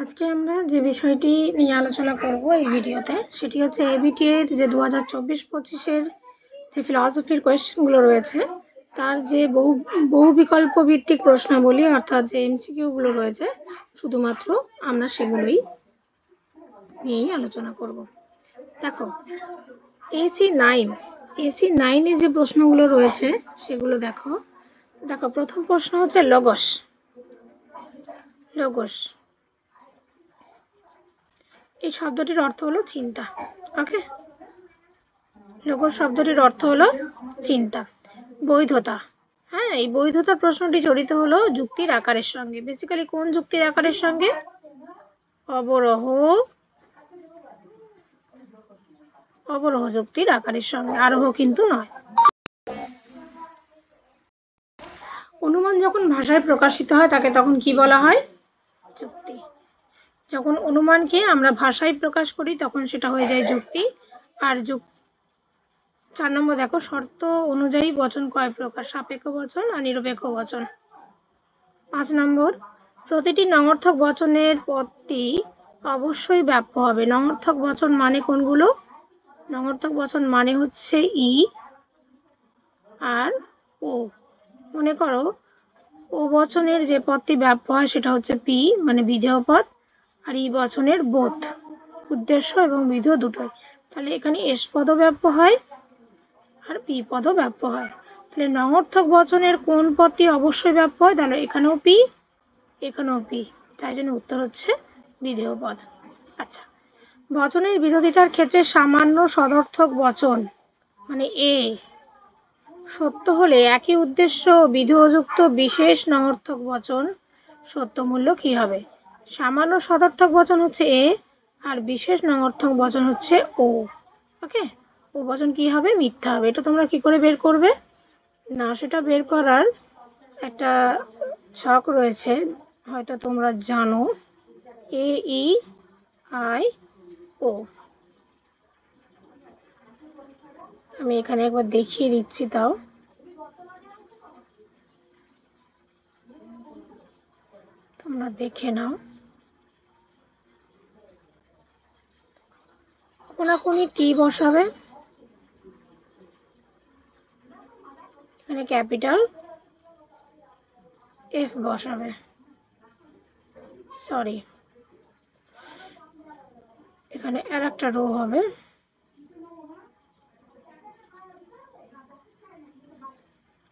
আজকে আমরা যে বিষয়টি নিয়ে আলোচনা করব এই ভিডিওতে সেটি হচ্ছে এবিটি এর যে 2024-25 যে ফিলসফির কোয়েশ্চেনগুলো রয়েছে তার যে বহু বিকল্প ভিত্তিক প্রশ্নাবলী অর্থাৎ যে এমসিকিউ গুলো রয়েছে শুধুমাত্র আমরা সেগুলোই নিয়েই আলোচনা করব। দেখো AC9 এ যে প্রশ্নগুলো রয়েছে সেগুলো দেখো প্রথম প্রশ্ন হচ্ছে লগস এই শব্দটির অর্থ হলো চিন্তা। ওকে, লগস শব্দটির অর্থ হলো চিন্তা। বৈধতা, হ্যাঁ, এই বৈধতার প্রশ্নটি জড়িত হলো যুক্তির আকারের সঙ্গে। বেসিক্যালি কোন যুক্তির আকারের সঙ্গে? অবরোহ যুক্তির আকারের সঙ্গে, আরোহ কিন্তু নয়। অনুমান যখন ভাষায় প্রকাশিত হয় তাকে তখন কি বলা হয়? যুক্তি। যখন অনুমানকে আমরা ভাষায় প্রকাশ করি তখন সেটা হয়ে যায় যুক্তি। আর 4 নম্বর দেখো, শর্ত অনুযায়ী বচন কয় প্রকার? সাপেক্ষ বচন আর নিরপেক্ষ বচন। 5 নম্বর, প্রতিটি নঙর্থক বচনের পদটি অবশ্যই ব্যাপ্য হবে। নঙর্থক বচন মানে কোনগুলো? নঙর্থক বচন মানে হচ্ছে ই আর ও। মনে করো ও বচনের যে পদটি ব্যাপ্য হয় সেটা হচ্ছে পি মানে বিধেয় পদ, আর ই বচনের বোধ উদ্দেশ্য এবং বিধেয় দুটোই। তাহলে এখানে এস পদও ব্যাপ্য হয় আর পি পদও ব্যাপ্য হয়। তাহলে নঙর্থক বচনের কোন পদটি অবশ্যই ব্যাপ্য হয়? তাহলে এখানেও পি এখানেও পি, তাই জন্য উত্তর হচ্ছে বিধেয় পদ। আচ্ছা, বচনের বিরোধিতার ক্ষেত্রে সামান্য সদর্থক বচন মানে এ সত্য হলে একই উদ্দেশ্য বিধেয়যুক্ত বিশেষ নঙর্থক বচন সত্য মূল্য কি হবে? সামান্য সদর্থক বচন হচ্ছে এ আর বিশেষ নঙর্থক বচন হচ্ছে ও। ওকে, ও বচন কি হবে? মিথ্যা হবে। এটা তোমরা কি করে বের করবে? না, সেটা বের করার একটা ছক রয়েছে, হয়তো তোমরা জানো। AEIO, আমি এখানে একবার দেখিয়ে দিচ্ছি, তাও তোমরা দেখে নাও। কোনাকুনি টি বসাবে, এখানে ক্যাপিটাল এফ বসাবে। সরি, এখানে আর একটা রো হবে,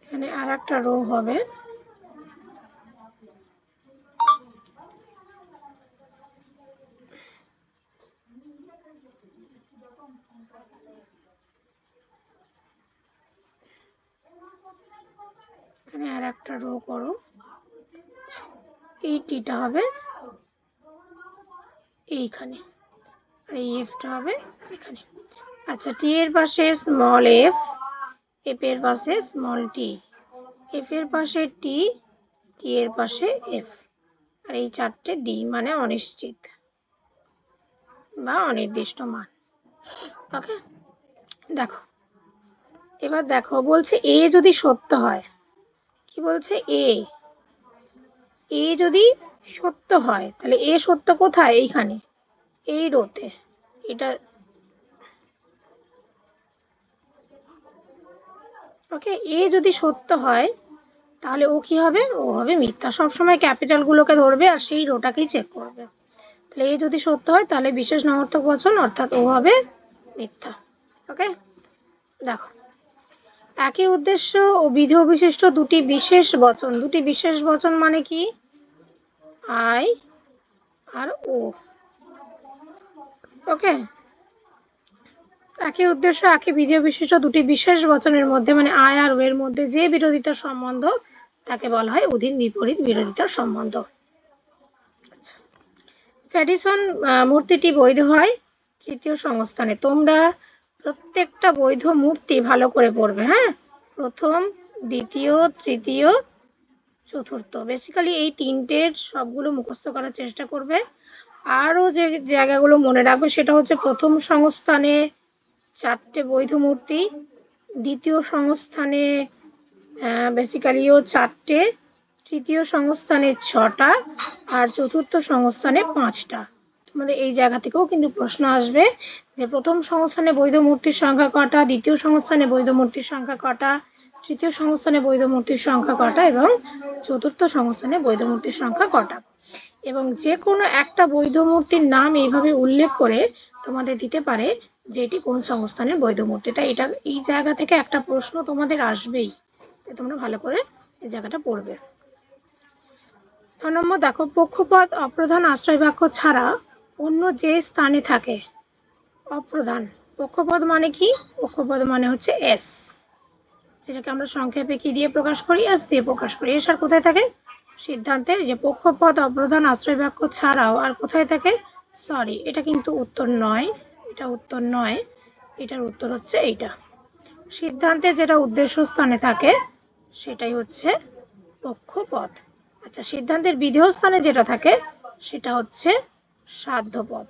এখানে আর একটা রো হবে। এখানে আর একটা রো করো, এই টিটা হবে এইখানে আর এই এফটা হবে এখানে। আচ্ছা, টি এর পাশে স্মল এফ, এফ এর পাশে স্মল টি, এফ এর পাশে টি, টি এর পাশে এফ, আর এই চারটে ডি মানে অনিশ্চিত বা অনির্দিষ্ট মান। ওকে, দেখো এবার দেখো, বলছে এ যদি সত্য হয়, কি বলছে? এ যদি সত্য হয় তাহলে এ সত্য কোথায়? এইখানে এই রোতে। এটা ওকে, এ যদি সত্য হয় তাহলে ও কি হবে? ও হবে মিথ্যা। সবসময় ক্যাপিটাল গুলোকে ধরবে আর সেই রোটাকেই চেক করবে। তাহলে এ যদি সত্য হয় তাহলে বিশেষ নঙর্থক বচন অর্থাৎ ও হবে মিথ্যা। ওকে, দেখো, একই উদ্দেশ্য ও বিধেয় বিশিষ্ট দুটি বিশেষ বচন মানে কি? আই আর ও। ওকে, একই উদ্দেশ্য একই বিধেয় বিশিষ্ট দুটি বিশেষ বচনের মধ্যে মানে আই আর ও এর মধ্যে যে বিরোধিতার সম্বন্ধ তাকে বলা হয় অধীন বিপরীত বিরোধিতার সম্বন্ধ। ফ্যাডিসন মূর্তিটি বৈধ হয় তৃতীয় সংস্থানে। তোমরা প্রত্যেকটা বৈধ মূর্তি ভালো করে পড়বে, হ্যাঁ, প্রথম, দ্বিতীয়, তৃতীয়, চতুর্থ। বেসিক্যালি এই তিনটের সবগুলো মুখস্থ করার চেষ্টা করবে। আরও যে জায়গাগুলো মনে রাখবে সেটা হচ্ছে প্রথম সংস্থানে 4টে বৈধ মূর্তি, দ্বিতীয় সংস্থানে বেসিক্যালিও 4টে, তৃতীয় সংস্থানে 6টা আর চতুর্থ সংস্থানে 5টা। তোমাদের এই জায়গা থেকেও কিন্তু প্রশ্ন আসবে যে প্রথম সংস্থানে বৈধ মূর্তির সংখ্যা কটা, দ্বিতীয় সংস্থানে বৈধ মূর্তির সংখ্যা কটা, তৃতীয় সংস্থানে বৈধ মূর্তির সংখ্যা কটা এবং চতুর্থ সংস্থানে বৈধ মূর্তির সংখ্যা কটা। এবং যে কোনো একটা বৈধ মূর্তির নাম এইভাবে উল্লেখ করে তোমাদের দিতে পারে যে এটি কোন সংস্থানের বৈধ মূর্তি। তাই এটা এই জায়গা থেকে একটা প্রশ্ন তোমাদের আসবেই, তাই তোমরা ভালো করে এই জায়গাটা পড়বে। 9 নম্বর দেখো, পক্ষপদ অপ্রধান আশ্রয় বাক্য ছাড়া অন্য যে স্থানে থাকে। অপ্রধান পক্ষপদ মানে কি? পক্ষপদ মানে হচ্ছে এস, যেটাকে আমরা সংক্ষেপে কি দিয়ে প্রকাশ করি? এস দিয়ে প্রকাশ করি। এস আর কোথায় থাকে? সিদ্ধান্তে। যে পক্ষপদ অপ্রধান আশ্রয় বাক্য ছাড়াও আর কোথায় থাকে? সরি, এটা কিন্তু উত্তর নয়, এটা উত্তর নয়, এটার উত্তর হচ্ছে এইটা। সিদ্ধান্তে যেটা উদ্দেশ্য স্থানে থাকে সেটাই হচ্ছে পক্ষপদ। আচ্ছা, সিদ্ধান্তের বিধেয় স্থানে যেটা থাকে সেটা হচ্ছে সাধ্যপদ,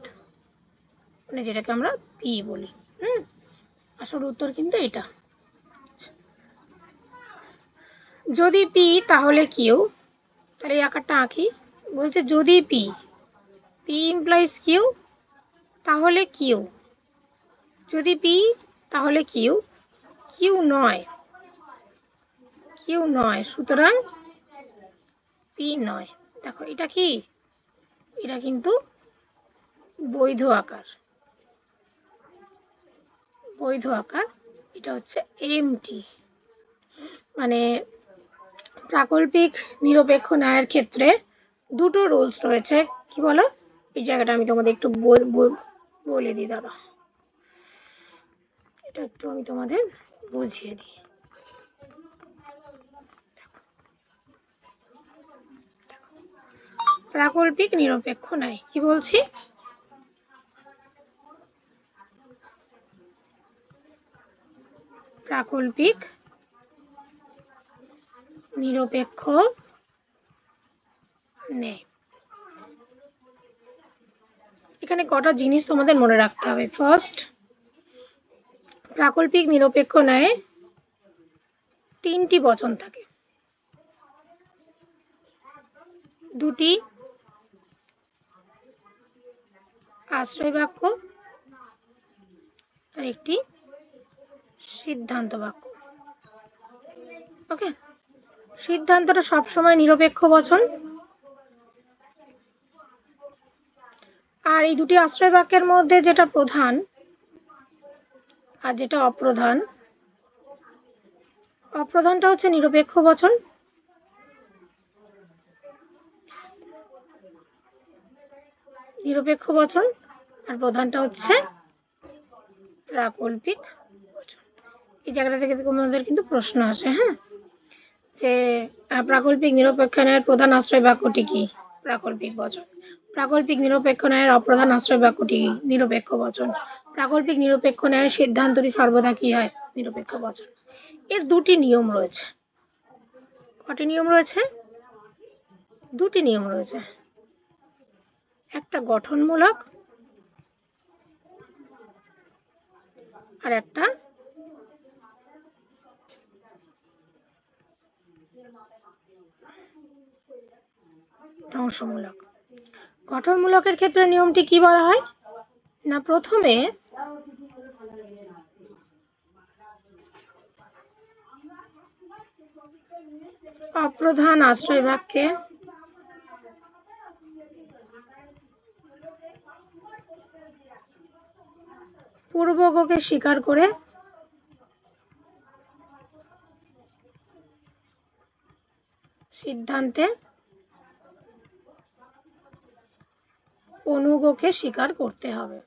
মানে যেটাকে আমরা পি বলি। আসল উত্তর কিন্তু এটা। যদি পি তাহলে কিউ, তাহলে এই আকারটা আঁকি। বলছে যদি পি, পি ইমপ্লাইজ কিউ, তাহলে কিউ। যদি পি তাহলে কিউ, কিউ নয়, কিউ নয়, সুতরাং পি নয়। দেখো এটা কি? এটা কিন্তু বৈধ আকার, বৈধ আকার। এটা হচ্ছে এমটি, মানে প্রাকল্পিক নিরপেক্ষ ন্যায়ের ক্ষেত্রে দুটো রুলস রয়েছে। কি বলো? এই জায়গাটা আমি তোমাদের একটু বলে দিই, দাঁড়া, এটা একটু আমি তোমাদের বুঝিয়ে দিই। প্রাকল্পিক নিরপেক্ষ ন্যায় কি বলছি? প্রাকল্পিক নিরপেক্ষ ন্যায়, এখানে কটা জিনিস তোমাদের মনে রাখতে হবে। ফার্স্ট, প্রাকল্পিক নিরপেক্ষ ন্যায়ে 3টি বচন থাকে, 2টি আশ্রয় বাক্য আর একটি সিদ্ধান্ত বাক্য। ওকে, সিদ্ধান্তটা সবসময় নিরপেক্ষ বচন, আর এই দুটি আশ্রয় বাক্যের মধ্যে যেটা প্রধান আর যেটা অপ্রধান, অপ্রধানটা হচ্ছে নিরপেক্ষ বচন, নিরপেক্ষ বচন, আর প্রধানটা হচ্ছে প্রাকল্পিক বচন। এই জায়গাটা থেকে তোমাদের কিন্তু প্রশ্ন আসে, হ্যাঁ, যে প্রাকল্পিক নিরপেক্ষ ন্যায়ের প্রধান আশ্রয় বাক্যটি কি? প্রাকল্পিক বচন। প্রাকল্পিক নিরপেক্ষ ন্যায়ের অপ্রধান আশ্রয় বাক্যটি কি? নিরপেক্ষ বচন। প্রাকল্পিক নিরপেক্ষ ন্যায়ের সিদ্ধান্তটি সর্বদা কি হয়? নিরপেক্ষ বচন। এর দুটি নিয়ম রয়েছে। কটি নিয়ম রয়েছে? দুটি নিয়ম রয়েছে, একটা গঠনমূলক আর একটা ধ্বংসমূলক। গঠনমূলকের ক্ষেত্রে নিয়মটি কি বলা হয়? না, প্রথমে অপ্রধান আশ্রয় বাক্যে পূর্বককে স্বীকার করে সিদ্ধান্তে অনুগকে স্বীকার করতে হবে।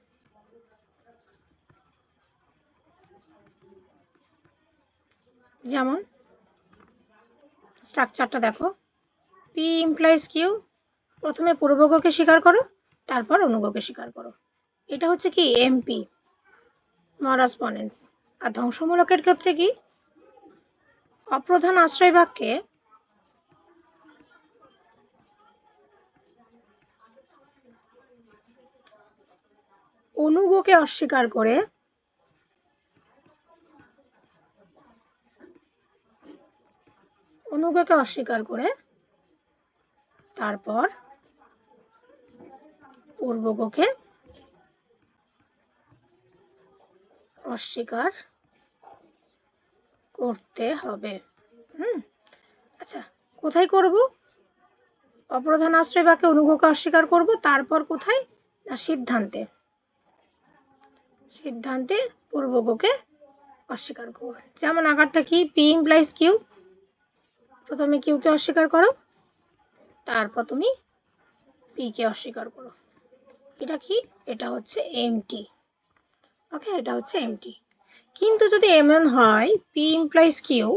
যেমন স্ট্রাকচারটা দেখো, পি ইমপ্লাইজ কিউ, প্রথমে পূর্বককে স্বীকার করো, তারপর অনুগকে স্বীকার করো। এটা হচ্ছে কি? MP, মরাস ponens. আর ধ্বংসমূলকের ক্ষেত্রে কি? অপ্রধান আশ্রয় বাক্যে অনুগকে অস্বীকার করে তারপর পূর্বককে অস্বীকার করতে হবে। আচ্ছা, কোথায় করব? অপ্রধান আশ্রয় বাক্যে অনুগকে অস্বীকার করব, তারপর কোথায়? না, সিদ্ধান্তে। সিদ্ধান্তে পূর্বককে অস্বীকার করব। যেমন আকারটা কি? P implies Q. প্রথমে কিউ কে অস্বীকার করো, তারপর তুমি পি কে অস্বীকার করো। এটা কি? এটা হচ্ছে এমটি। ওকে, এটা হচ্ছে এমটি। কিন্তু যদি এমন হয় পি ইমপ্লাইজ কিউ,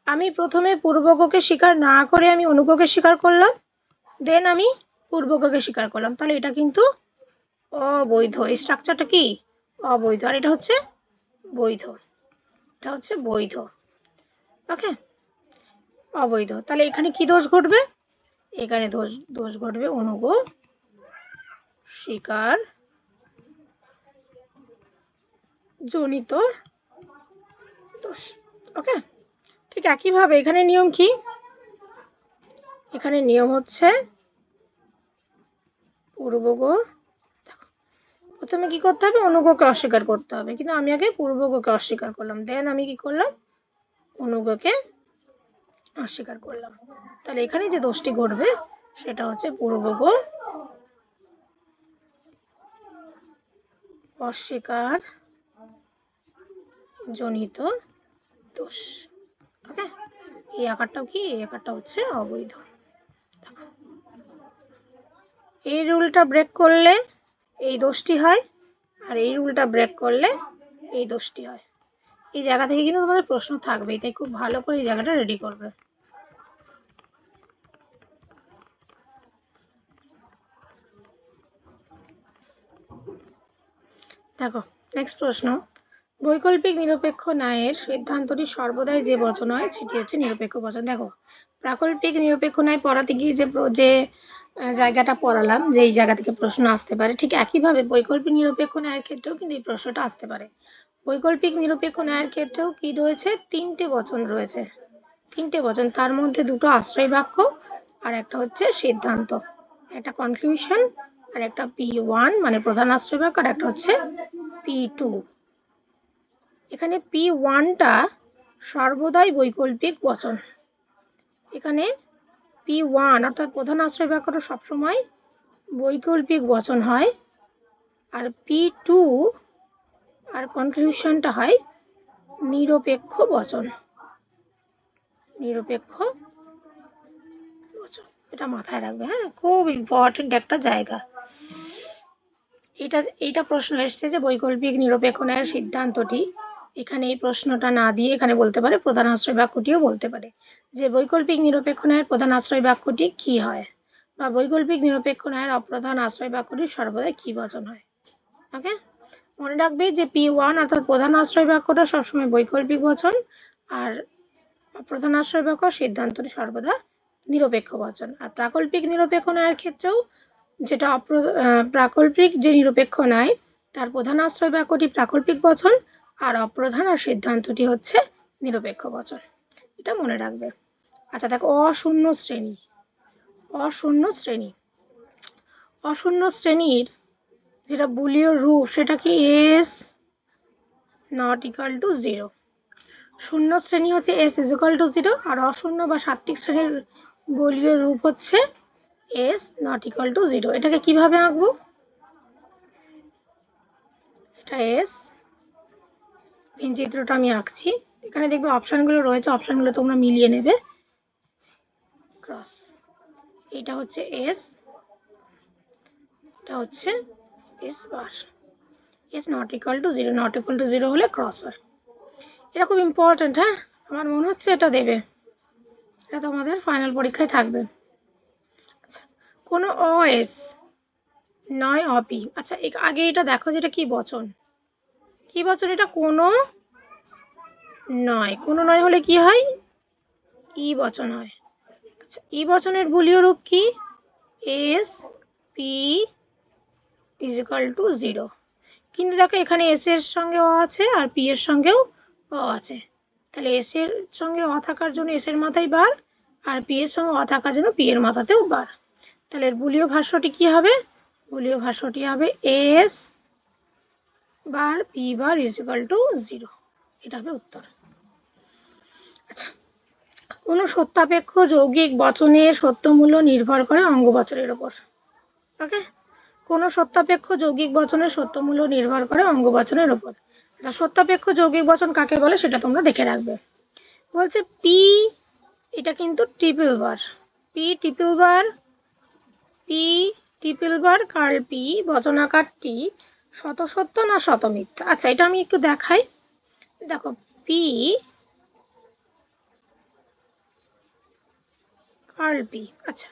আমি প্রথমে পূর্বককে স্বীকার না করে আমি অনুগকে স্বীকার করলাম, দেন আমি পূর্বককে স্বীকার করলাম, তাহলে এটা কিন্তু অবৈধ। এই স্ট্রাকচারটা কি? অবৈধ। আর এটা হচ্ছে বৈধ। এটা হচ্ছে বৈধ। ওকে, অবৈধ। তাহলে এখানে কি দোষ ঘটবে? এখানে দোষ ঘটবে অনুগ স্বীকার জনিত দোষ। ওকে, ঠিক একইভাবে এখানে নিয়ম কি? এখানে নিয়ম হচ্ছে পূর্বক, প্রথমে কি করতে হবে? অনুগকে অস্বীকার করতে হবে, কিন্তু আমি আগে পূর্বককে অস্বীকার করলাম, দেন আমি কি করলাম? অনুগকে অস্বীকার করলাম। তাহলে এখানে যে দোষটি ঘটবে সেটা হচ্ছে পূর্বক অস্বীকার জনিত দোষ। ওকে, এই আকারটাও কি? এই আকারটা হচ্ছে অবৈধ। দেখো, এই রুলটা ব্রেক করলে এই দোষটি হয়, আর এই রুলটা ব্রেক করলে এই দোষটি হয়। এই জায়গা থেকে কিন্তু তোমাদের প্রশ্ন থাকবেই, তাই খুব ভালো করে এই জায়গাটা রেডি করবে। দেখো, নেক্সট প্রশ্ন। বৈকল্পিক নিরপেক্ষ ন্যায়ের সিদ্ধান্তটি সর্বদাই যে বচন হয় সেটি হচ্ছে নিরপেক্ষ বচন। দেখো, প্রাকল্পিক নিরপেক্ষ ন্যায় পড়াতে গিয়ে যে জায়গাটা পড়ালাম, যে এই জায়গা থেকে প্রশ্ন আসতে পারে, ঠিক একইভাবে বৈকল্পিক নিরপেক্ষ ন্যায়ের ক্ষেত্রেও কিন্তু এই প্রশ্নটা আসতে পারে। বৈকল্পিক নিরপেক্ষ ন্যায়ের ক্ষেত্রেও কি রয়েছে? তিনটে বচন রয়েছে। তিনটে বচন, তার মধ্যে দুটো আশ্রয় বাক্য আর একটা হচ্ছে সিদ্ধান্ত, একটা কনক্লুশন আর একটা P1 মানে প্রধান আশ্রয় বাক্য, আর একটা হচ্ছে P2। এখানে P1টা সর্বদাই বৈকল্পিক বচন। এখানে P1 অর্থাৎ প্রধান আশ্রয় বাক্যটা সবসময় বৈকল্পিক বচন হয়, আর P2 আর কনক্লুশনটা হয় নিরপেক্ষ বচন। নিরপেক্ষ বচন, এটা মাথায় রাখবে। হ্যাঁ, খুব ইম্পর্টেন্ট একটা জায়গা। এইটা প্রশ্ন এসছে যে বৈকল্পিক নিরপেক্ষ ন্যায়ের সিদ্ধান্তটি, এখানে এই প্রশ্নটা না দিয়ে এখানে বলতে পারে প্রধান আশ্রয় বাক্যটিও বলতে পারে যে বৈকল্পিক নিরপেক্ষ ন্যায়ের প্রধান আশ্রয় বাক্যটি কি হয়, বা বৈকল্পিক নিরপেক্ষ ন্যায়ের অপ্রধান আশ্রয় বাক্যটি সর্বদা কি বচন হয়। ওকে, মনে রাখবে যে P1 অর্থাৎ প্রধান আশ্রয় বাক্যটা সবসময় বৈকল্পিক বচন, আর অপ্রধান আশ্রয় বাক্য সিদ্ধান্তটি সর্বদা নিরপেক্ষ বচন। আর প্রাকল্পিক নিরপেক্ষ ন্যায়ের ক্ষেত্রেও যেটা প্রাকল্পিক যে নিরপেক্ষ ন্যায়, তার প্রধান আশ্রয় বাক্যটি প্রাকল্পিক বচন, আর অপ্রধান আর সিদ্ধান্তটি হচ্ছে নিরপেক্ষ বচন। এটা মনে রাখবে। আচ্ছা দেখো, অশূন্য শ্রেণী। অশূন্য শ্রেণী, অশূন্য শ্রেণীর যেটা বুলীয় রূপ সেটা কি? S not equal to 0। শূন্য শ্রেণী হচ্ছে S is equal to 0, আর অশূন্য বা সাত্ত্বিক শ্রেণীর বুলীয় রূপ হচ্ছে S not equal to 0। এটাকে কিভাবে আঁকবো? এটা S, পেন চিত্রটা আমি আঁকছি। এখানে দেখবে অপশনগুলো রয়েছে, অপশনগুলো তোমরা মিলিয়ে নেবে। ক্রস, এটা হচ্ছে S, এটা হচ্ছে S bar. S not equal to 0, not equal to 0 হলে ক্রস হয়। এটা খুব ইম্পর্টেন্ট। হ্যাঁ, আমার মনে হচ্ছে এটা দেবে, এটা তোমাদের ফাইনাল পরীক্ষায় থাকবে। আচ্ছা, কোনো OS নয় অপি। আচ্ছা, আগে এটা দেখো যেটা কি বচন। কি বচন এটা? কোনো নয়। কোনো নয় হলে কি হয়? ই বচন হয়। আচ্ছা, ই বচনের বুলীয় রূপ কি? S P is equal to 0। কিন্তু দেখো এখানে S এর সঙ্গে অ আছে আর P এর সঙ্গেও অ আছে, তাহলে S এর সঙ্গে অ থাকার জন্য S এর মাথায় বার, আর P এর সঙ্গে অ থাকার জন্য P এর মাথাতেও বার। তাহলে বুলীয় ভাষ্যটি কি হবে? বুলীয় ভাষ্যটি হবে S bar P bar is equal to 0। এটা হবে উত্তর। আচ্ছা, কোন সত্যাপেক্ষ যৌগিক বচনের সত্যমূল্য নির্ভর করে অঙ্গবচনের উপর। ওকে, কোন সত্যাপেক্ষ যৌগিক বচনের সত্যমূল্য নির্ভর করে অঙ্গবচনের উপর। আচ্ছা, সত্যাপেক্ষ যৌগিক বচন কাকে বলে সেটা তোমরা দেখে রাখবে। বলছে পি, এটা কিন্তু triple bar, P triple bar, P triple bar curl P বচনাকার টি শত সত্য না শত মিথ্যা। আচ্ছা, এটা আমি একটু দেখাই। দেখো, পি কার্ল পি। আচ্ছা,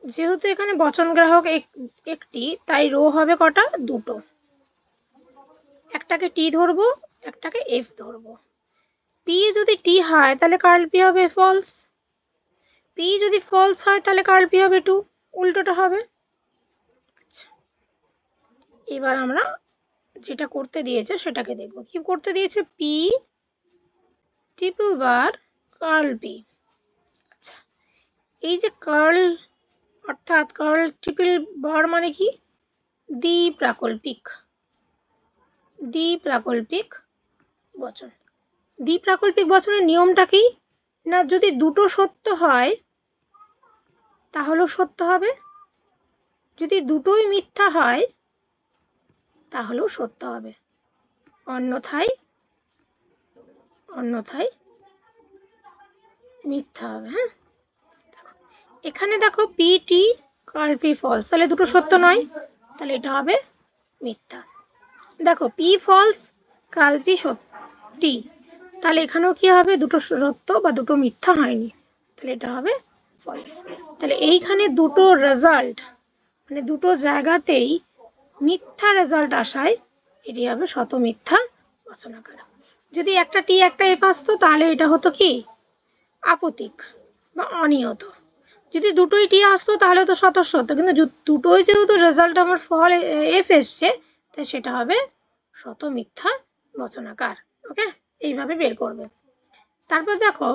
যেহেতু এখানে বচন গ্রাহক একটি, তাই রো হবে কটা? দুটো। একটাকে টি ধরবো, একটাকে এফ ধরবো। পি যদি টি হয় তাহলে কার্ল পি হবে ফলস, পি যদি ফলস হয় তাহলে কার্ল পি হবে টু, উল্টোটা হবে। আচ্ছা, এবার আমরা যেটা করতে দিয়েছে সেটাকে দেখব। কি করতে দিয়েছে? P triple bar curl P. আচ্ছা, এই যে কার্ল অর্থাৎ কার্ল ট্রিপল বার মানে কি? দ্বিপ্রাকল্পিক, দ্বিপ্রাকল্পিক বচন। দ্বিপ্রাকল্পিক বচনের নিয়মটা কি? না, যদি দুটো সত্য হয় তাহলেও সত্য হবে, যদি দুটোই মিথ্যা হয় তাহলেও সত্য হবে, অন্যথায় মিথ্যা হবে। হ্যাঁ, এখানে দেখো P T curl P false, তাহলে দুটো সত্য নয়, তাহলে এটা হবে মিথ্যা। দেখো, পি ফলস কার্ল পি সত্যি, তাহলে এখানেও কি হবে? দুটো সত্য বা দুটো মিথ্যা হয়নি, তাহলে এটা হবে ফলস। তাহলে এইখানে দুটো রেজাল্ট, মানে দুটো জায়গাতেই মিথ্যা রেজাল্ট আসায় এটি হবে শত মিথ্যা বচনাকার। যদি একটা টি একটা এফ আসতো তাহলে এটা হতো কি? আপতিক বা অনিয়ত। যদি দুটোই টি আসতো তাহলে তো শতঃসত্য, কিন্তু দুটোই যেহেতু রেজাল্ট আমার ফল এফ এসছে, তাই সেটা হবে শত মিথ্যা বচনাকার। ওকে, এইভাবে বের করবে। তারপর দেখো,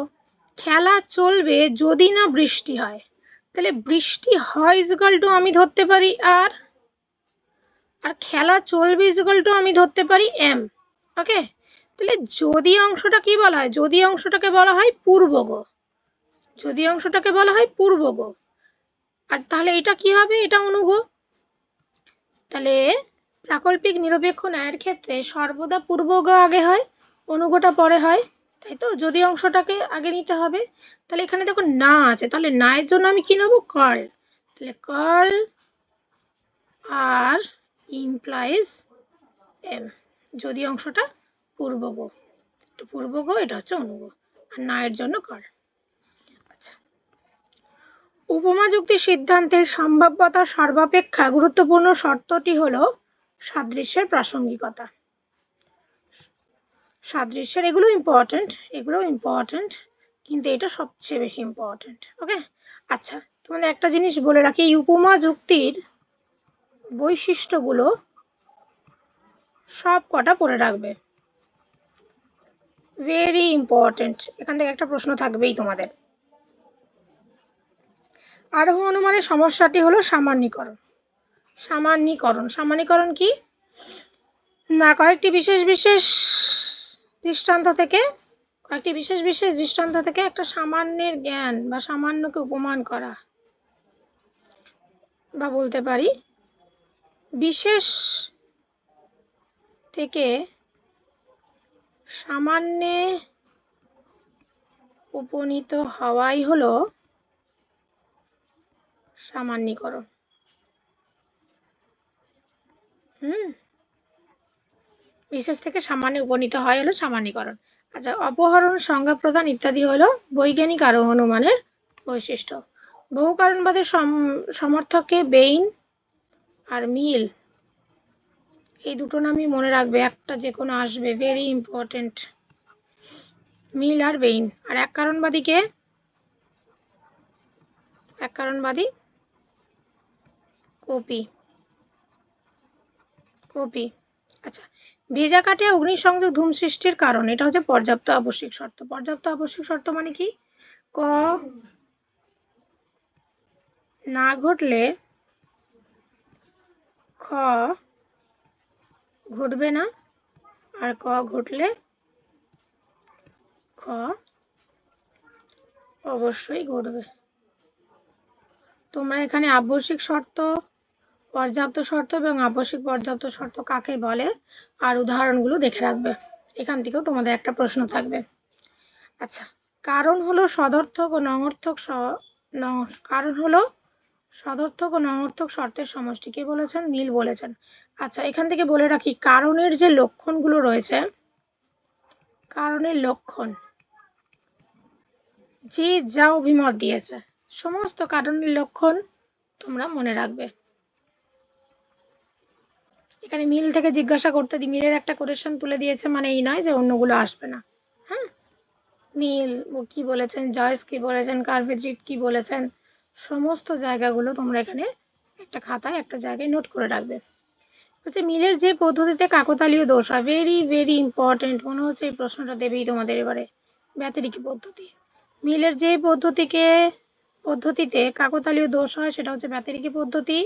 খেলা চলবে যদি না বৃষ্টি হয়। তাহলে বৃষ্টি হয় ইকুয়াল টু আমি ধরতে পারি আর, আর খেলা চলবে ইকুয়াল টু আমি ধরতে পারি এম। ওকে, তাহলে যদি অংশটা কি বলা হয়? যদি অংশটাকে বলা হয় পূর্বগ, যদি অংশটাকে বলা হয় পূর্বগ। আর তাহলে এটা কি হবে? এটা অনুগ। তাহলে প্রাকল্পিক নিরপেক্ষ ন্যায়ের ক্ষেত্রে সর্বদা পূর্বগ আগে হয়, অনুগটা পরে হয়, তাই তো? যদি অংশটাকে আগে নিতে হবে। তাহলে এখানে দেখো না আছে, তাহলে না এর জন্য আমি কি নেব? কার্ল। তাহলে কার্ল আর ইমপ্লাইজ এম, যদি অংশটা পূর্বগ, পূর্বগ এটা হচ্ছে অনুগ, আর না এর জন্য কার্ল। আচ্ছা, উপমা যুক্তি সিদ্ধান্তের সম্ভাব্যতা সর্বাপেক্ষা গুরুত্বপূর্ণ শর্তটি হলো সাদৃশ্যের প্রাসঙ্গিকতা। সাদৃশ্যের এগুলো ইম্পর্টেন্ট, কিন্তু এটা সবচেয়ে বেশি ইম্পর্টেন্ট। ওকে, আচ্ছা, তোমাদের একটা জিনিস বলে রাখি, এই উপমা যুক্তির বৈশিষ্ট্যগুলো সব কটা পড়ে রাখবে, ভেরি ইম্পর্টেন্ট। এখান থেকে একটা প্রশ্ন থাকবেই তোমাদের। আরোহ অনুমানের সমস্যাটি হলো সামান্যীকরণ। সামান্যীকরণ কি না? কয়েকটি বিশেষ দৃষ্টান্ত থেকে একটা সামান্যের জ্ঞান বা সামান্যকে উপমান করা, বা বলতে পারি বিশেষ থেকে সামান্যে উপনীত হওয়াই হলো সামান্যীকরণ। বিশেষ থেকে সামান্যে উপনীত হয় হলো সামান্যীকরণ। আচ্ছা, অপহরণ, সংজ্ঞা প্রদান ইত্যাদি হলো বৈজ্ঞানিক আরোহ অনুমানের বৈশিষ্ট্য। বহু কারণবাদের সমর্থকে বেইন আর মিল, এই দুটো নামই মনে রাখবে, একটা যে কোনো আসবে, ভেরি ইম্পর্টেন্ট, মিল আর বেইন। আর এক কারণবাদী কপি। আচ্ছা, ভেজা কাঠে অগ্নিসংযোগ ধূম সৃষ্টির কারণ, এটা হচ্ছে পর্যাপ্ত আবশ্যিক শর্ত। পর্যাপ্ত আবশ্যিক শর্ত মানে কি? ক না ঘটলে খ ঘটবে না, আর ক ঘটলে খ অবশ্যই ঘটবে। তোমরা এখানে আবশ্যিক শর্ত, পর্যাপ্ত শর্ত এবং আবশ্যিক পর্যাপ্ত শর্ত কাকে বলে আর উদাহরণগুলো দেখে রাখবে। এখান থেকেও তোমাদের একটা প্রশ্ন থাকবে। আচ্ছা, কারণ হলো সদর্থক ও নঙর্থক কারণ হলো সদর্থক ও নঙর্থক শর্তের সমষ্টি। কে বলেছেন? মিল বলেছেন। আচ্ছা, এখান থেকে বলে রাখি, কারণের যে লক্ষণগুলো রয়েছে, কারণের লক্ষণ যে যা অভিমত দিয়েছে সমস্ত কারণের লক্ষণ তোমরা মনে রাখবে। এখানে মিল থেকে জিজ্ঞাসা করতে মিলের একটা কোটেশন তুলে দিয়েছে মানে এই নয় যে অন্যগুলো আসবে না। হ্যাঁ, মিল কি বলেছেন, জয়েস কি বলেছেন, কার্ভেট্রিট কি বলেছেন, সমস্ত জায়গাগুলো তোমরা এখানে একটা খাতায় একটা জায়গায় নোট করে রাখবে। হচ্ছে মিলের যে পদ্ধতিতে কাকতালীয় দোষ হয়, ভেরি ভেরি ইম্পর্টেন্ট। মনে হচ্ছে এই প্রশ্নটা দেবেই তোমাদের এবারে। ব্যতিরেকি পদ্ধতি, মিলের যে পদ্ধতিতে কাকতালীয় দোষ হয় সেটা হচ্ছে ব্যতিরেকি পদ্ধতি।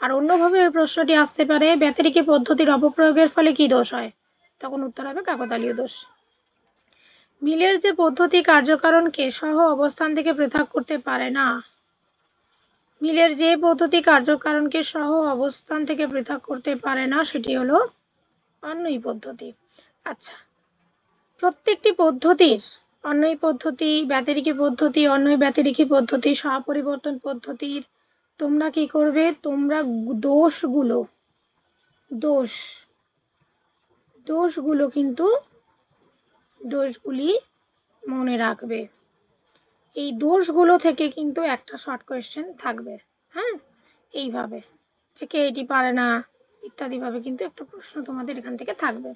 আর অন্যভাবে এই প্রশ্নটি আসতে পারে, ব্যতিরেকি পদ্ধতির অপপ্রয়োগের ফলে কি দোষ হয়, তখন উত্তর হবে কাকতালীয় দোষ। মিলের যে পদ্ধতি কার্যকারণকে সহ অবস্থান থেকে পৃথক করতে পারে না, মিলের যে পদ্ধতি কার্যকারণকে সহ অবস্থান থেকে পৃথক করতে পারে না সেটি হলো অন্বয়ী পদ্ধতি। আচ্ছা, প্রত্যেকটি পদ্ধতির অন্বয়ী পদ্ধতি, ব্যতিরেকি পদ্ধতি, অন্বয়ী ব্যতিরেকি পদ্ধতি, সহপরিবর্তন পদ্ধতির তোমরা কি করবে, তোমরা দোষগুলো কিন্তু দোষগুলি মনে রাখবে। এই দোষগুলো থেকে কিন্তু একটা শর্ট কোয়েশ্চেন থাকবে। হ্যাঁ, এইভাবে যে কে এটি পারে না ইত্যাদি ভাবে কিন্তু একটা প্রশ্ন তোমাদের এখান থেকে থাকবে।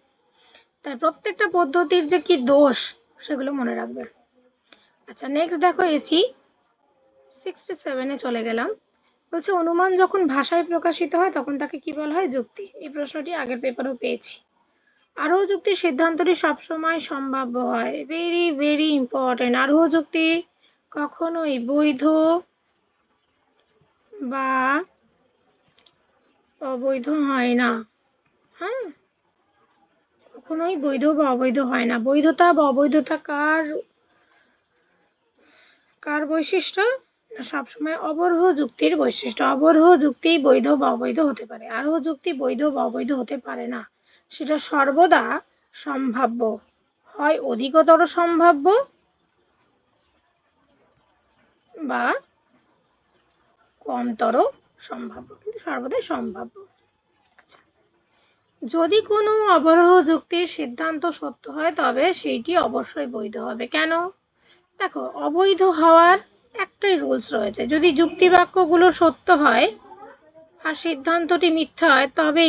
তাই প্রত্যেকটা পদ্ধতির যে কি দোষ সেগুলো মনে রাখবে। আচ্ছা, নেক্সট দেখো, এসি 67-এ চলে গেলাম। বলছে অনুমান যখন ভাষায় প্রকাশিত হয় তখন তাকে কি বলা হয়? যুক্তি। এই প্রশ্নটি আগের পেপারেও পেয়েছি। আরোহ যুক্তির সিদ্ধান্তটি সবসময় সম্ভাব্য হয়, ভেরি ভেরি ইম্পর্টেন্ট। আরোহ যুক্তি কখনোই বৈধ বা অবৈধ হয় না। হ্যাঁ, কখনোই বৈধ বা অবৈধ হয় না। বৈধতা বা অবৈধতা কার বৈশিষ্ট্য? সবসময় অবরোহ যুক্তির বৈশিষ্ট্য। অবরোহ যুক্তি বৈধ বা অবৈধ হতে পারে, আরোহ যুক্তি বৈধ বা অবৈধ হতে পারে না। সেটা সর্বদা সম্ভাব্য, হয় অধিকতর সম্ভাব্য বা কমতর সম্ভাব্য, কিন্তু সর্বদাই সম্ভাব্য। আচ্ছা, যদি কোনো অবরোহ যুক্তির সিদ্ধান্ত সত্য হয় তবে সেইটি অবশ্যই বৈধ হবে। কেন? দেখো, অবৈধ হওয়ার একটাই রুলস রয়েছে, যদি যুক্তি বাক্যগুলো সত্য হয় আর সিদ্ধান্তটি মিথ্যা হয় তবে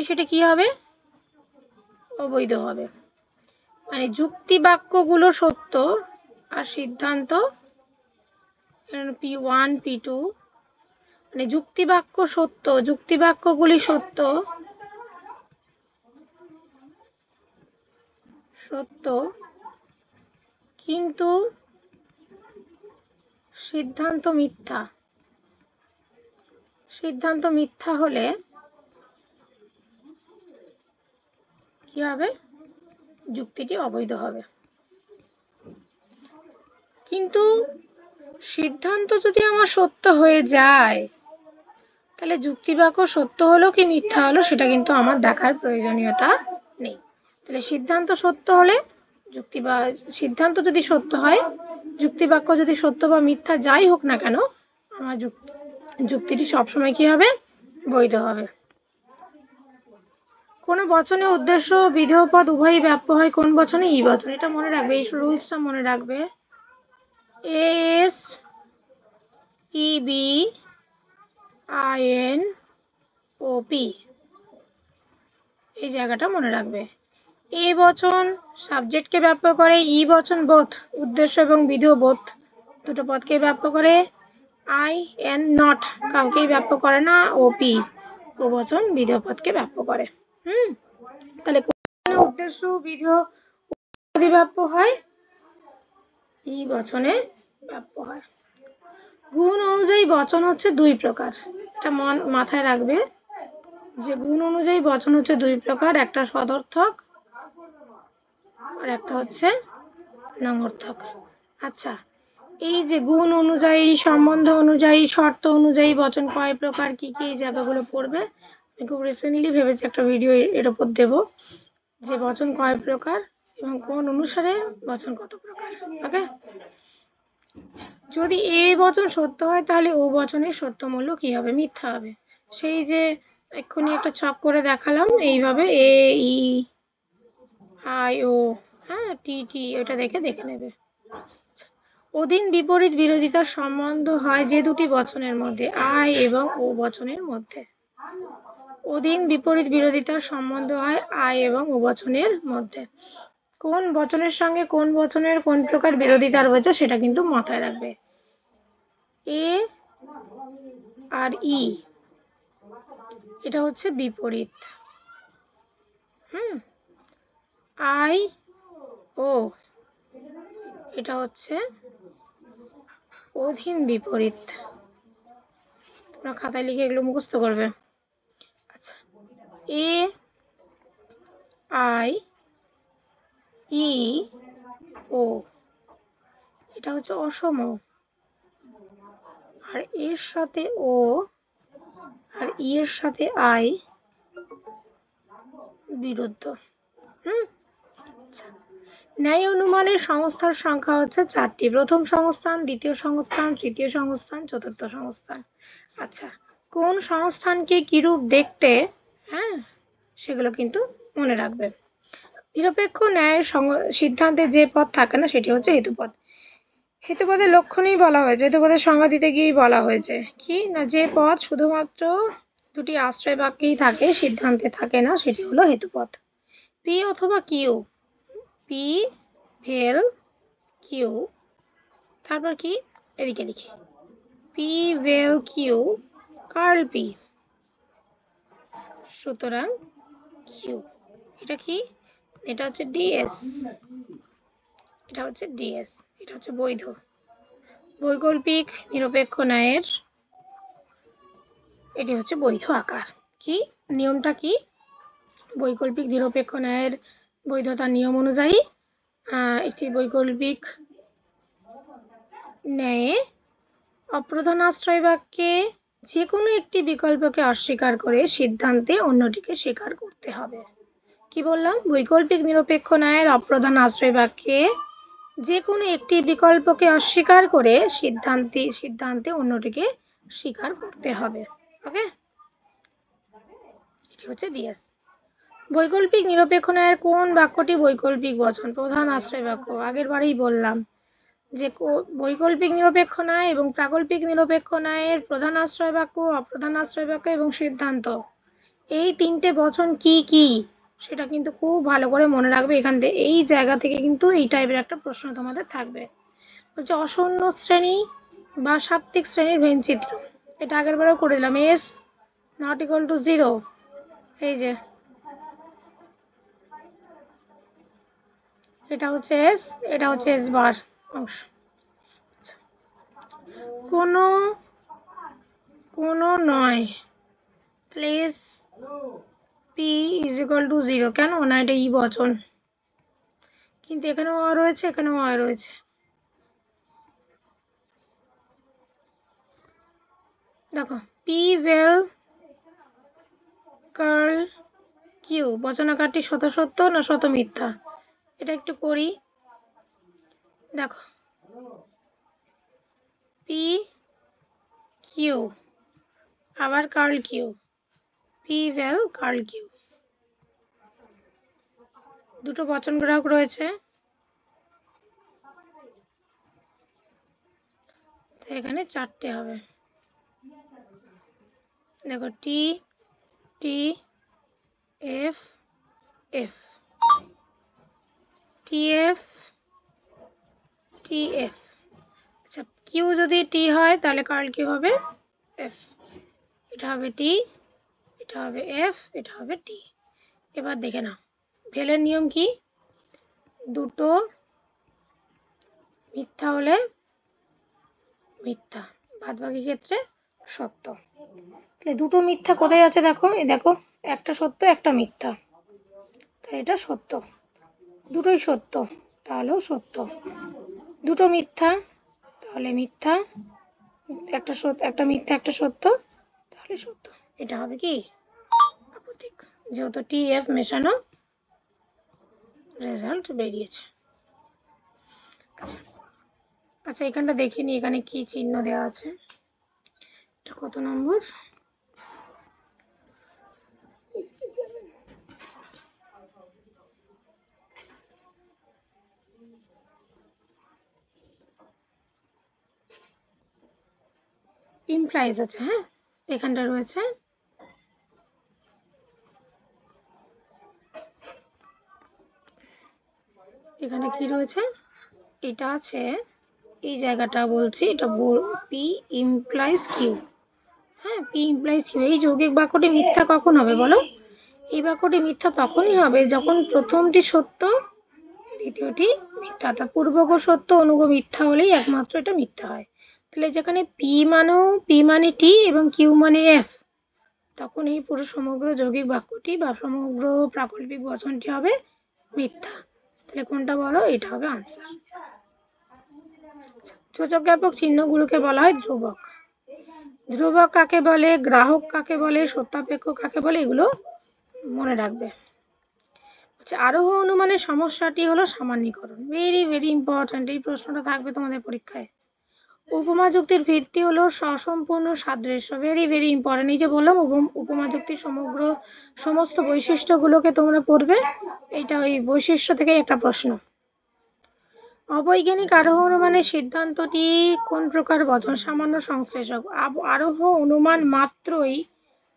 সেটা কি হবে? অবৈধ হবে। মানে যুক্তি বাক্যগুলো সত্য আর সিদ্ধান্ত P1 P2, মানে যুক্তি বাক্য সত্য, যুক্তি বাক্যগুলি সত্য কিন্তু সিদ্ধান্ত মিথ্যা হলে কি হবে? যুক্তিটি অবৈধ হবে। কিন্তু সিদ্ধান্ত যদি আমার সত্য হয়ে যায় তাহলে যুক্তি বাক্য সত্য হলো কি মিথ্যা হলো সেটা কিন্তু আমার দেখার প্রয়োজনীয়তা নেই। তাহলে সিদ্ধান্ত সত্য হলে সিদ্ধান্ত যদি সত্য হয়, যুক্তি বাক্য যদি সত্য বা মিথ্যা যাই হোক না কেন, আমার যুক্তিটি সবসময় কি হবে? বৈধ হবে। কোন বচনে উদ্দেশ্য বিধেয় পদ উভয়ই ব্যাপ্য হয় কোন বচনে? ই বচনে। এটা মনে রাখবে, এই রুলসটা মনে রাখবে। SEBINOP, এই জায়গাটা মনে রাখবে। এ বচন সাবজেক্টকে ব্যাপ্য করে, ই বচন বোথ উদ্দেশ্য এবং বিধেয় বোথ দুটো পদকে ব্যাপ্য করে, IN নট কাউকেই ব্যাপ্য করে না, OP ও বচন বিধেয় পদকে ব্যাপ্য করে। তাহলে উদ্দেশ্য বিধেয় ব্যাপ্য হয়, ই বচনে ব্যাপ্য হয়। বচন হচ্ছে দুই প্রকার, এটা মাথায় রাখবে যে গুণ অনুযায়ী বচন হচ্ছে দুই প্রকার, একটা সদর্থক আর একটা হচ্ছে নঙর্থক। আচ্ছা, এই যে গুণ অনুযায়ী, সম্বন্ধ অনুযায়ী, শর্ত অনুযায়ী বচন কয় প্রকার, কি কি, এই জায়গাগুলো পড়বে। আমি খুব রিসেন্টলি ভেবেছি একটা ভিডিও এর উপর দেব, যে বচন কয় প্রকার এবং কোন অনুসারে বচন কত প্রকার। ওকে, যদি এ বচন সত্য হয় তাহলে ও বচনের সত্য মূল্য কি হবে, মিথ্যা হবে। সেই যে এক্ষুনি একটা ছক করে দেখালাম, এইভাবে এ ই আই ও, হ্যাঁ, টি টি, ওটা দেখে নেবে। অধীন বিপরীত বিরোধিতার সম্বন্ধ হয় যে দুটি বচনের মধ্যে, আই এবং ও বচনের মধ্যে। অধীন বিপরীত বিরোধিতার সম্বন্ধ হয় আই এবং ও বচনের মধ্যে। কোন বচনের সঙ্গে কোন বচনের কোন প্রকার বিরোধিতা রয়েছে সেটা কিন্তু মাথায় রাখবে। এ আর ই এটা হচ্ছে বিপরীত, আই ও এটা হচ্ছে অধীন বিপরীত। তোমরা খাতায় লিখে এগুলো মুখস্থ করবে। আচ্ছা, এ আই ই ও এটা হচ্ছে অসম, আর এর সাথে ও আর ই এর সাথে আই বিরুদ্ধ। আচ্ছা, ন্যায় অনুমানের সংস্থার সংখ্যা হচ্ছে 4টি। প্রথম সংস্থান, দ্বিতীয় সংস্থান, তৃতীয় সংস্থান, চতুর্থ সংস্থান। আচ্ছা, কোন সংস্থানকে কিরূপ দেখতে, হ্যাঁ, সেগুলো কিন্তু মনে রাখবে। নিরপেক্ষ ন্যায়ের সিদ্ধান্তে যে পদ থাকে না সেটি হচ্ছে হেতুপদ। হেতুপদের লক্ষণেই বলা হয়েছে, হেতুপদের সংজ্ঞা দিতে গিয়েই বলা হয়েছে কি না, যে পদ শুধুমাত্র দুটি আশ্রয় বাক্যেই থাকে, সিদ্ধান্তে থাকে না, সেটি হলো হেতুপদ। পি অথবা কিউ, পি ভেল কিউ, তারপর কি, এদিকে লিখি, পি ভেল কিউ কার্ল পি, সুতরাং কিউ, এটা কি, এটা হচ্ছে ডিএস, এটা হচ্ছে ডিএস, এটা হচ্ছে বৈধ। বৈকল্পিক নিরপেক্ষ ন্যায়ের এটি হচ্ছে বৈধ আকার। কি নিয়মটা কি, বৈকল্পিক নিরপেক্ষ ন্যায়ের বৈধতার নিয়ম অনুযায়ী একটি বৈকল্পিক ন্যায়ে অপ্রধান আশ্রয় বাক্যে যে কোনো একটি বিকল্পকে অস্বীকার করে সিদ্ধান্তে অন্যটিকে স্বীকার করতে হবে। কি বললাম, বৈকল্পিক নিরপেক্ষ ন্যায়ের অপ্রধান আশ্রয় বাক্যে যে কোনো একটি বিকল্পকে অস্বীকার করে সিদ্ধান্তে অন্যটিকে স্বীকার করতে হবে। ওকে, এটি হচ্ছে ডিএস। বৈকল্পিক নিরপেক্ষ ন্যায়ের কোন বাক্যটি বৈকল্পিক বচন, প্রধান আশ্রয় বাক্য। আগের বারেই বললাম যে বৈকল্পিক নিরপেক্ষ ন্যায় এবং প্রাকল্পিক নিরপেক্ষ ন্যায়ের প্রধান আশ্রয় বাক্য, অপ্রধান আশ্রয় বাক্য এবং সিদ্ধান্ত, এই তিনটে বচন কি কি সেটা কিন্তু খুব ভালো করে মনে রাখবে। এখান থেকে, এই জায়গা থেকে কিন্তু এই টাইপের একটা প্রশ্ন তোমাদের থাকবে। বলছে অশূন্য শ্রেণী বা সাত্ত্বিক শ্রেণীর ভেনচিত্র, এটা আগের বারেও করে দিলাম, এস নট ইকুয়াল টু 0, এই যে এটা হচ্ছে এস, এটা হচ্ছে এস বার অংশ। কোনো নয়, তাহলে S P is equal to 0, কেন না, এটা ই বচন, কিন্তু এখানেও অ রয়েছে, এখানেও অ রয়েছে। দেখো, পি ভেল কার্ল কিউ, বচনাকারটি শত সত্য না শত মিথ্যা, এটা একটু করি। দেখো, পি কিউ আবার curl Q, P vel curl Q, দুটো বচন গ্রাহক রয়েছে, তো এখানে 4টে হবে। দেখো, T T F F, T F T F. আচ্ছা, কিউ যদি টি হয় তাহলে কার্ল কিউ হবে এফ, এটা হবে টি, এটা হবে এফ, এটা হবে টি। এবার দেখে নাও, ভেলের নিয়ম কি, দুটো মিথ্যা হলে মিথ্যা বাদবাকি ক্ষেত্রে সত্য। তাহলে দুটো মিথ্যা কোথায় আছে দেখো, এই দেখো একটা সত্য একটা মিথ্যা, তাহলে এটা সত্য। দুটোই সত্য তাহলেও সত্য, দুটো মিথ্যা তাহলে মিথ্যা, একটা সত্য একটা মিথ্যা একটা সত্য তাহলে সত্য। এটা হবে কি আপত্তিক, যেহেতু টি এফ মেশানো রেজাল্ট বেরিয়েছে। আচ্ছা আচ্ছা এখানটা দেখে নি, এখানে কি চিহ্ন দেওয়া আছে, এটা কত নম্বর? ইমপ্লাইজ আছে, হ্যাঁ এখানটা রয়েছে এখানে কি রয়েছে, এটা আছে এই জায়গাটা বলছি, এটা পি ইমপ্লাইজ কিউ। হ্যাঁ পি ইমপ্লাইজ কিউ। এই যৌগিক বাক্যটি মিথ্যা কখন হবে বলো? এই বাক্যটি মিথ্যা তখনই হবে যখন প্রথমটি সত্য দ্বিতীয়টি মিথ্যা, অর্থাৎ পূর্বক সত্য অনুগ মিথ্যা হলেই একমাত্র এটা মিথ্যা হয়। তাহলে যেখানে পি মানে টি এবং কিউ মানে এফ, তখন এই পুরো সমগ্র যৌগিক বাক্যটি বা সমগ্র প্রাকল্পিক বচনটি হবে মিথ্যা। তাহলে কোনটা বলো? এটা হবে আনসার। সূচক জ্ঞাপক চিহ্নগুলোকে বলা হয় ধ্রুবক। ধ্রুবক কাকে বলে, গ্রাহক কাকে বলে, সত্যাপেক্ষ কাকে বলে, এগুলো মনে রাখবে। আচ্ছা আরোহ অনুমানের সমস্যাটি হলো সামান্যীকরণ। ভেরি ভেরি ইম্পর্টেন্ট, এই প্রশ্নটা থাকবে তোমাদের পরীক্ষায়। উপমা যুক্তির ভিত্তি হলো স্বসম্পূর্ণ সাদৃশ্য। ভেরি ভেরি ইম্পর্টেন্ট, এই যে বললাম উপমা যুক্তির সমস্ত বৈশিষ্ট্যগুলোকে তোমরা পড়বে, এটা ওই বৈশিষ্ট্য থেকে একটা প্রশ্ন। অবৈজ্ঞানিক আরোহ অনুমানের সিদ্ধান্তটি কোন প্রকার বচন? সামান্য সংশ্লেষক। আরোহ অনুমান মাত্রই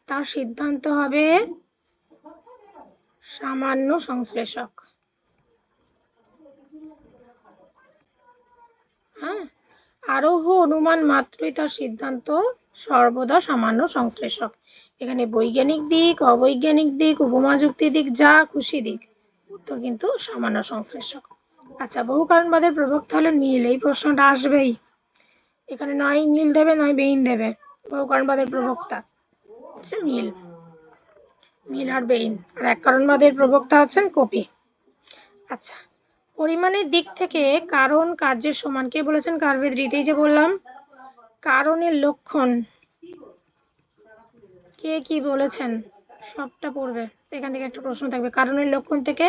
তার সিদ্ধান্ত হবে সামান্য সংশ্লেষক। হ্যাঁ আরোহ অনুমান মাত্রই তার সিদ্ধান্ত সর্বদা সামান্য সংশ্লেষক। এখানে বৈজ্ঞানিক দিক, অবৈজ্ঞানিক দিক, উপমা যুক্তি দিক, যা খুশি দিক, উত্তর কিন্তু সামান্য সংশ্লেষক। আচ্ছা বহু কারণবাদের প্রবক্তা হলেন মিল, এই প্রশ্নটা আসবেই। এখানে নয় মিল দেবে নয় বেইন দেবে। বহু কারণবাদের প্রবক্তা হচ্ছে মিল আর বেইন, আর এক কারণবাদের প্রবক্তা হচ্ছেন কপি। আচ্ছা পরিমাণের দিক থেকে কারণ কার্যের সমান, কে বলেছেন? কার্ভেদ রীতি। এই যে বললাম কারণের লক্ষণ, কে কি বলেছেন সবটা পড়বে, এখান থেকে একটা প্রশ্ন থাকবে কারণের লক্ষণ থেকে,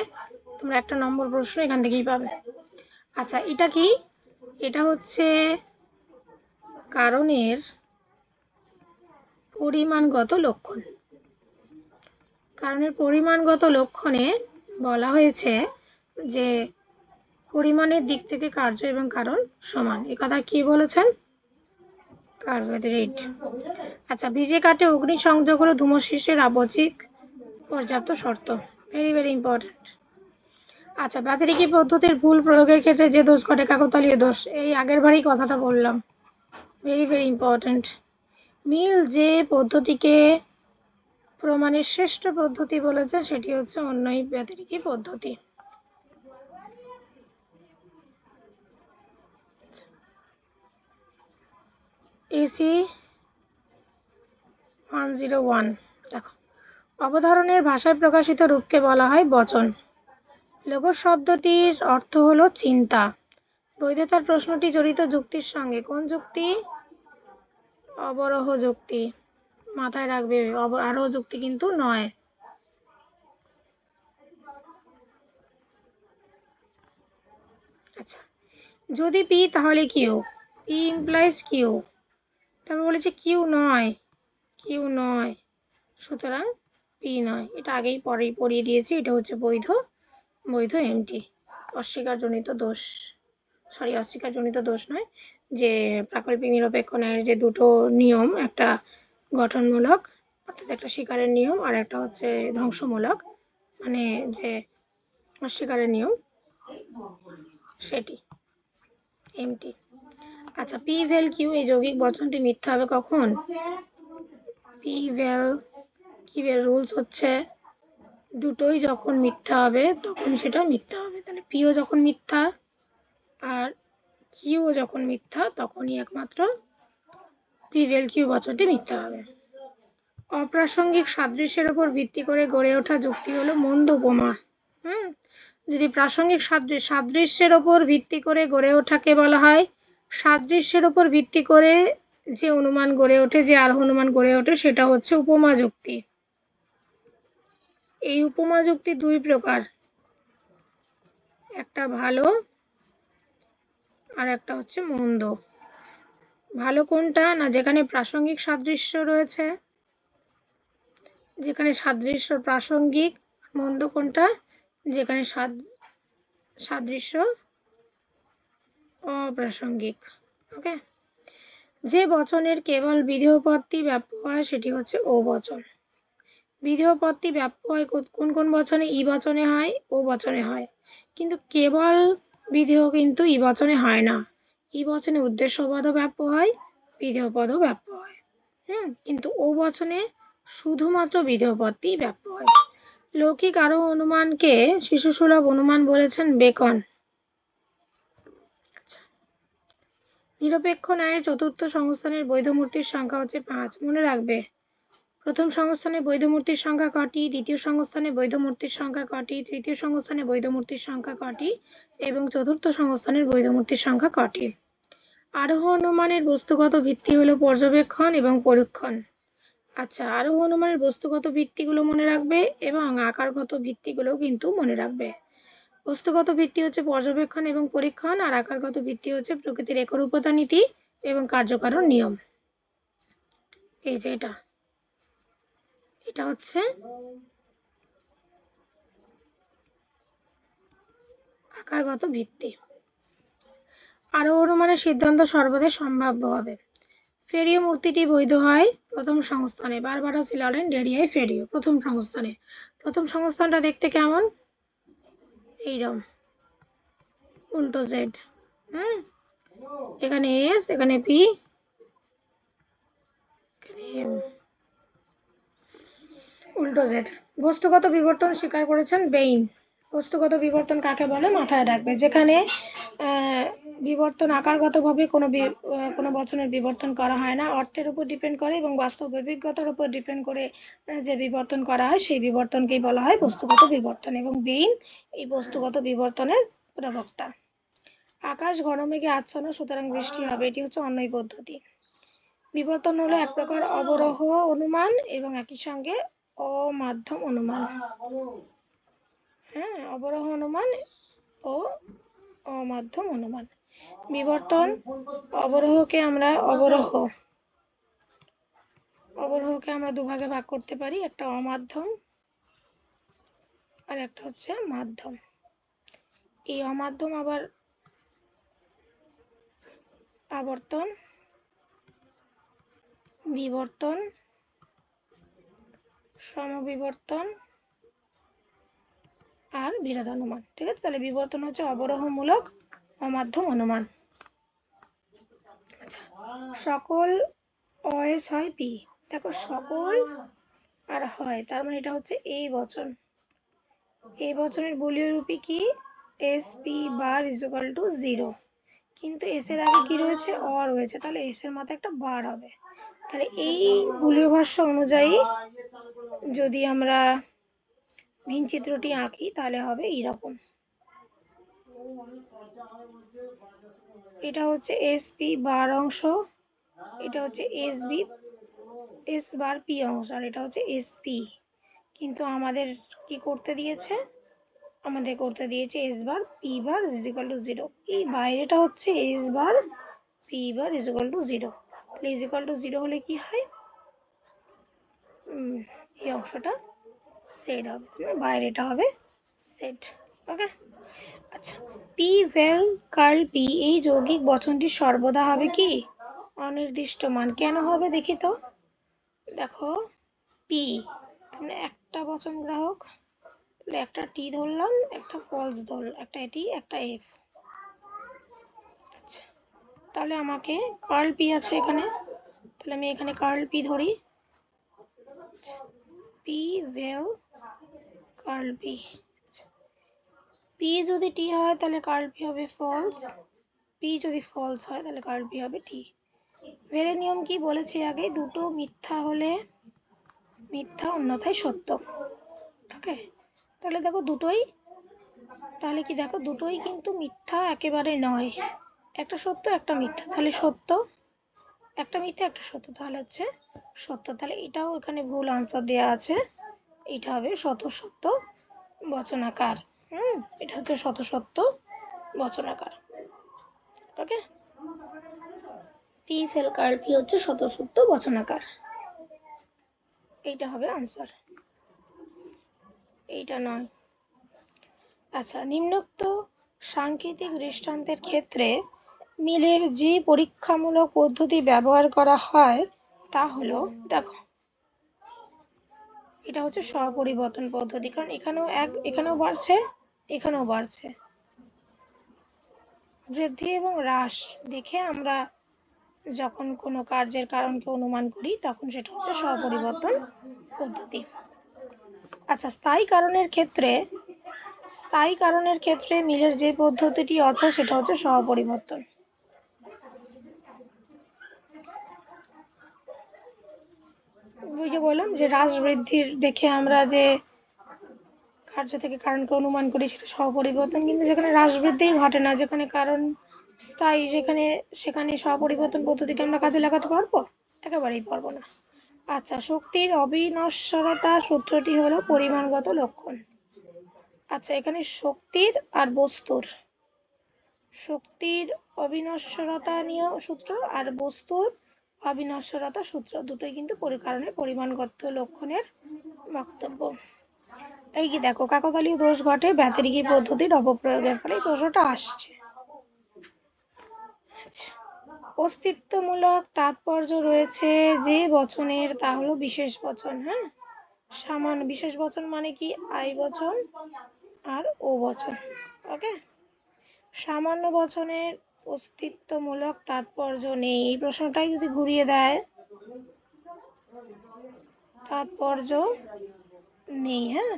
তোমরা একটা নম্বর প্রশ্ন এখান থেকেই পাবে। আচ্ছা এটা কি? এটা হচ্ছে কারণের পরিমাণগত লক্ষণ। কারণের পরিমাণগত লক্ষণে বলা হয়েছে যে পরিমাণের দিক থেকে কার্য এবং কারণ সমান, এ কথা কি বলেছেন? কার্ভেদ রিড। আচ্ছা ভিজে কাঠে অগ্নিসংযোগ হলো ধূমশিসের আবশ্যিক পর্যাপ্ত শর্ত। Very very important. আচ্ছা ব্যতিরেকি পদ্ধতির ভুল প্রয়োগের ক্ষেত্রে যে দোষ ঘটে কাকতালীয় দোষ, এই আগের বারই কথাটা বললাম। Very very important. মিল যে পদ্ধতিকে প্রমাণের শ্রেষ্ঠ পদ্ধতি বলেছে সেটি হচ্ছে অন্যই ব্যতিরেকি পদ্ধতি। এসি 101 দেখো, অবধারণের ভাষায় প্রকাশিত রূপকে বলা হয় বচন। লোগোস শব্দটির অর্থ হলো চিন্তা। বৈধতার প্রশ্নটি জড়িত যুক্তির সঙ্গে, কোন যুক্তি? অবরোহ যুক্তি, মাথায় রাখবে, আরোহ যুক্তি কিন্তু নয়। আচ্ছা যদি পি তাহলে কিউ, পি ইমপ্লাইজ কিউ, তারপর বলেছে কিউ নয়, সুতরাং পি নয়। এটা আগেই পড়িয়ে দিয়েছি, এটা হচ্ছে বৈধ এমটি। অস্বীকারজনিত দোষ নয়, যে প্রাকল্পিক নিরপেক্ষ ন্যায়ের যে দুটো নিয়ম, একটা গঠনমূলক অর্থাৎ একটা স্বীকারের নিয়ম, আর একটা হচ্ছে ধ্বংসমূলক মানে যে অস্বীকারের নিয়ম, সেটি এমটি। আচ্ছা পি ভেল কিউ এই যৌগিক বচনটি মিথ্যা হবে কখন? পি ভেল কিউ এর রুলস হচ্ছে দুটোই যখন মিথ্যা হবে তখন সেটা মিথ্যা হবে। তাহলে পিও যখন মিথ্যা আর কিউ যখন মিথ্যা তখনই একমাত্র প্রিভিয়াল কিউ বচনটি মিথ্যা হবে। অপ্রাসঙ্গিক সাদৃশ্যের উপর ভিত্তি করে গড়ে ওঠা যুক্তি হলো মন্দ উপমা। যদি প্রাসঙ্গিক সাদৃশ্যের ওপর ভিত্তি করে গড়ে ওঠাকে বলা হয়, সাদৃশ্যের ওপর ভিত্তি করে যে অনুমান গড়ে ওঠে, যে আরোহ অনুমান গড়ে ওঠে, সেটা হচ্ছে উপমা যুক্তি। এই উপমা যুক্তি দুই প্রকার, একটা ভালো আর একটা হচ্ছে মন্দ। ভালো কোনটা না, যেখানে প্রাসঙ্গিক সাদৃশ্য রয়েছে, যেখানে সাদৃশ্য প্রাসঙ্গিক। মন্দ কোনটা, যেখানে সাদৃশ্য অপ্রাসঙ্গিক। ওকে, যে বচনের কেবল বিধেয় পদটি ব্যাপ্য হয় সেটি হচ্ছে ও বচন। বিধেয় পদটি ব্যাপ্য হয় কোন কোন বচনে? ই বচনে হয়, ও বচনে হয়, কিন্তু কেবল বিধেয় কিন্তু ই বচনে হয় না। ই বচনে উদ্দেশ্য পদও ব্যাপ্য হয়, বিধেয় পদও ব্যাপ্য হয়। কিন্তু ও বচনে শুধুমাত্র বিধেয় পদটি ব্যাপ্য হয়। লৌকিক আরোহ অনুমানকে শিশুসুলভ অনুমান বলেছেন বেকন। নিরপেক্ষ ন্যায়ের চতুর্থ সংস্থানের বৈধ মূর্তির সংখ্যা হচ্ছে 5। মনে রাখবে, প্রথম সংস্থানে বৈধ মূর্তির সংখ্যা কটি, দ্বিতীয় সংস্থানে বৈধ মূর্তির সংখ্যা কটি, তৃতীয় সংস্থানে বৈধ মূর্তির সংখ্যা কটি এবং চতুর্থ সংস্থানের বৈধ মূর্তির সংখ্যা কটি। আরোহ অনুমানের বস্তুগত ভিত্তি হলো পর্যবেক্ষণ এবং পরীক্ষণ। আচ্ছা, আরোহ অনুমানের বস্তুগত ভিত্তিগুলো মনে রাখবে এবং আকারগত ভিত্তিগুলো কিন্তু মনে রাখবে। বস্তুগত ভিত্তি হচ্ছে পর্যবেক্ষণ এবং পরীক্ষণ, আর আকারগত ভিত্তি হচ্ছে প্রকৃতির একরূপতা নীতি এবং কার্যকারণ নিয়ম। এই যে এটা হচ্ছে আকারগত ভিত্তি। আরোহ অনুমানের সিদ্ধান্ত সর্বদাই সম্ভাব্য হবে। ফেরিও মূর্তিটি বৈধ হয় প্রথম সংস্থানে, বারবারা সিলারেন ডেরিয়ায় ফেরিও প্রথম সংস্থানে। প্রথম সংস্থানটা দেখতে কেমন? এইরকম উল্টো জেড, এখানে এস, এখানে পি, এখানে এম, উল্টো জেড। বস্তুগত বিবর্তন স্বীকার করেছেন বেইন। বস্তুগত বিবর্তন কাকে বলে মাথায় রাখবে, যেখানে বিবর্তন আকারগতভাবে কোনো বচনের বিবর্তন করা হয় না, অর্থের উপর ডিপেন্ড করে এবং বাস্তব অভিজ্ঞতার উপর ডিপেন্ড করে যে বিবর্তন করা হয় সেই বিবর্তনকেই বলা হয় বস্তুগত বিবর্তন, এবং বেইন এই বস্তুগত বিবর্তনের প্রবক্তা। আকাশ ঘন মেঘে আচ্ছন্ন, সুতরাং বৃষ্টি হবে, এটি হচ্ছে অন্যই পদ্ধতি। বিবর্তন হলো এক প্রকার অবরোহ অনুমান এবং একই সঙ্গে অমাধ্যম অনুমান। অবরোহ অনুমান ও অমাধ্যম অনুমান। বিবর্তন অবরোহকে আমরা দুভাগে ভাগ করতে পারি, একটা অমাধ্যম আর একটা হচ্ছে মাধ্যম। এই অমাধ্যম আবার আবর্তন, বিবর্তন, সমবিবর্তন আর বিরোধ অনুমান। ঠিক আছে, তাহলে বিবর্তন হচ্ছে অবরোহমূলক অমাধ্যম অনুমান। আচ্ছা, সকল অএস হয় পি। দেখো, সকল আর হয়, তার মানে এটা হচ্ছে এই বচন। এই বচনের বলীয় রূপে কি? S P bar is equal to 0, কিন্তু এস এর আগে কি রয়েছে? অ রয়েছে, তাহলে এস এর মাথায় একটা বার হবে। তাহলে এই বলীয় ভাষ্য অনুযায়ী যদি আমরা ভিন চিত্রটি আঁকি তাহলে হবে এইরকম। এটা হচ্ছে এস পি বার অংশ, এটা হচ্ছে এস বার পি অংশ, আর এটা হচ্ছে এস পি। কিন্তু আমাদের কি করতে দিয়েছে? আমাদের করতে দিয়েছে S bar P bar is equal to 0। এই বাইরেটা হচ্ছে S bar P bar is equal to 0। তাহলে ইজ ইকুয়াল টু 0 হলে কি হয়? এই অংশটা সেট হবে, বাইরেটা হবে সেট। ওকে, আচ্ছা, পি ভেল কার্ল পি এই যৌগিক বচনটি সর্বদা হবে কি? অনির্দিষ্ট মান। কেন হবে দেখি তো? দেখো, পি মানে একটা বচন গ্রাহক, তাহলে একটা টি ধরলাম, একটা ফলস ধরলাম, একটা এটি, একটা এফ। আচ্ছা, তাহলে আমাকে কার্ল পি আছে এখানে, তাহলে আমি এখানে কার্ল পি ধরি। P vel curl P, P যদি টি হয় তাহলে কার্ল পি হবে ফলস, পি যদি ফলস হয় তাহলে কার্ল পি হবে টি। ভেরে নিয়ম কি বলেছি আগে, দুটো মিথ্যা হলে মিথ্যা অন্যথায় সত্য। ওকে, তাহলে দেখো দুটোই, তাহলে কি দেখো দুটোই কিন্তু মিথ্যা একেবারে নয়, একটা সত্য একটা মিথ্যা, তাহলে সত্য, একটা মিথ্যা একটা সত্য, তাহলে হচ্ছে সত্য। তাহলে এটাও এখানে ভুল আনসার দেওয়া আছে, এটা হবে শত সত্য বচনাকার। এটা হচ্ছে শত সত্য বচনাকার। ওকে, পি ফেল কার পি হচ্ছে শত সত্য বচনাকার, এইটা হবে আনসার, এইটা নয়। আচ্ছা, নিম্নোক্ত সাংকেতিক দৃষ্টান্তের ক্ষেত্রে মিলের যে পরীক্ষামূলক পদ্ধতি ব্যবহার করা হয় তা হলো, দেখো এটা হচ্ছে স্বপরিবর্তন পদ্ধতি, কারণ এখানেও বাড়ছে এখানেও বাড়ছে, বৃদ্ধি এবং হ্রাস দেখে আমরা যখন কোনো কার্যের কারণকে অনুমান করি তখন সেটা হচ্ছে স্বপরিবর্তন পদ্ধতি। আচ্ছা, স্থায়ী কারণের ক্ষেত্রে মিলের যে পদ্ধতিটি আছে সেটা হচ্ছে স্বপরিবর্তন। ওই যে বললাম যে হ্রাস বৃদ্ধির দেখে আমরা যে কার্য থেকে কারণকে অনুমান করি সেটা স্বপরিবর্তন, কিন্তু যেখানে হ্রাস বৃদ্ধি ঘটে না, যেখানে কারণ স্থায়ী, সেখানে স্বপরিবর্তন পদ্ধতিকে আমরা কাজে লাগাতে পারবো? একেবারেই পারবো না। আচ্ছা, শক্তির অবিনশ্বরতা সূত্রটি হলো পরিমাণগত লক্ষণ। আচ্ছা, এখানে শক্তির আর শক্তির অবিনশ্বরতা নিয়ে সূত্র আর বস্তুর অবিনশ্বরতা সূত্র, দুটোই কিন্তু কারণের পরিমাণগত লক্ষণের বক্তব্য। এই কি দেখো, কাকতালীয় দোষ ঘটে ব্যতিরেকি পদ্ধতির অপপ্রয়োগের ফলে, এই প্রশ্নটা আসছে। আচ্ছা, অস্তিত্বমূলক তাৎপর্য রয়েছে যে বচনের তা হলো বিশেষ বচন। হ্যাঁ, সামান্য বিশেষ বচন মানে কি, আই বচন আর ও বচন। ওকে, সামান্য বচনের অস্তিত্বমূলক তাৎপর্য নেই, এই প্রশ্নটাই যদি ঘুরিয়ে দেয়, তাৎপর্য নেই। হ্যাঁ,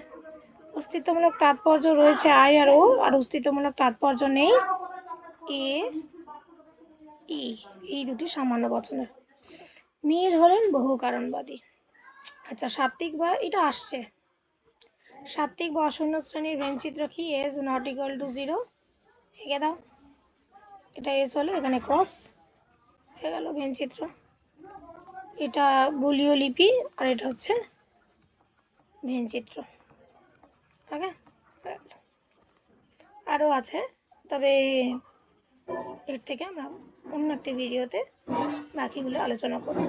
অস্তিত্বমূলক তাৎপর্য রয়েছে আই আর ও, আর অস্তিত্বমূলক তাৎপর্য নেই এ ই, এই দুটি সামান্য বচনের। মিল হলেন বহু কারণবাদী। আচ্ছা, সাত্ত্বিক বা এটা আসছে, সাত্ত্বিক বা অশূন্য শ্রেণীর ভেনচিত্র কি, এজ নট ইকুয়াল টু 0, এঁকে দাও, এটা এস হলে এখানে ক্রস হয়ে গেল ভেনচিত্র, এটা বুলীয় লিপি আর এটা হচ্ছে ভেনচিত্র। ওকে, আরো আছে, তবে এর থেকে আমরা অন্য একটি ভিডিওতে বাকিগুলো আলোচনা করব।